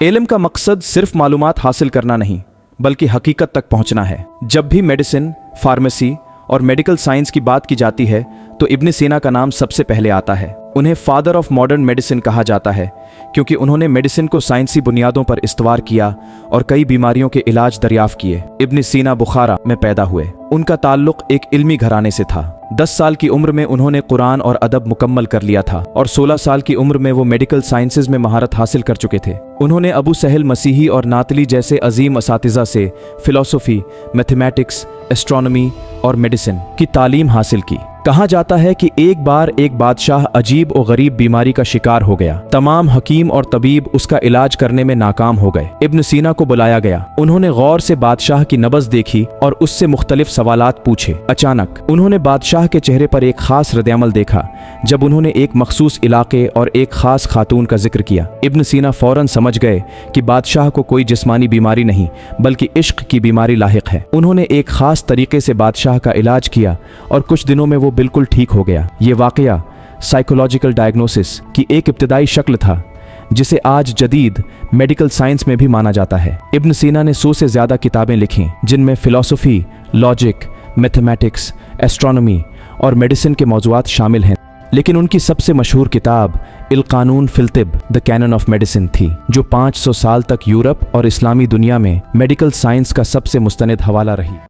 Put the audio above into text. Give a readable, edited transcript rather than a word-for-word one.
इल्म का मकसद सिर्फ मालूमात हासिल करना नहीं बल्कि हकीकत तक पहुंचना है। जब भी मेडिसिन, फार्मेसी और मेडिकल साइंस की बात की जाती है तो इब्न सीना का नाम सबसे पहले आता है। उन्हें फादर ऑफ मॉडर्न मेडिसिन कहा जाता है क्योंकि उन्होंने मेडिसिन को साइंसी बुनियादों पर इस्तवार किया और कई बीमारियों के इलाज दरियाफ्त किए। इब्न सीना बुखारा में पैदा हुए। उनका ताल्लुक एक इल्मी घराने से था। 10 साल की उम्र में उन्होंने कुरान और अदब मुकम्मल कर लिया था और 16 साल की उम्र में वो मेडिकल साइंसेज में महारत हासिल कर चुके थे। उन्होंने अबू सहल मसीही और नातली जैसे अजीम असातिज़ा से फिलॉसफी, मैथमेटिक्स, एस्ट्रोनॉमी और मेडिसिन की तालीम हासिल की। कहा जाता है कि एक बार एक बादशाह अजीब और गरीब बीमारी का शिकार हो गया। तमाम हकीम और तबीब उसका इलाज करने में नाकाम हो गए। इब्न सीना को बुलाया गया। उन्होंने गौर से बादशाह की नब्ज़ देखी और उससे मुख्तलिफ सवालात पूछे। अचानक उन्होंने बादशाह के चेहरे पर एक खास रद्द-ए-अमल देखा जब उन्होंने एक मखसूस इलाके और एक खास खातून का जिक्र किया। इब्न सीना फौरन समझ गए कि बादशाह को कोई जिस्मानी बीमारी नहीं बल्कि इश्क की बीमारी लाहिक है। उन्होंने एक खास तरीके से बादशाह का इलाज किया और कुछ दिनों में वो बिल्कुल ठीक हो गया। ये वाकया साइकोलॉजिकल डायग्नोसिस की एक इब्तिदाई शक्ल था जिसे आज जदीद मेडिकल साइंस में भी माना जाता है। इब्न सीना ने 100 से ज़्यादा किताबें लिखी जिनमें फ़िलॉसफी, लॉजिक, मैथमेटिक्स, एस्ट्रोनॉमी और मेडिसिन के मौज़ूआत शामिल हैं। लेकिन उनकी सबसे मशहूर किताब इल कानून फिल तिब, द कैनन ऑफ मेडिसिन थी, जो 500 साल तक यूरोप और इस्लामी दुनिया में मेडिकल साइंस का सबसे मुस्तनद हवाला रही।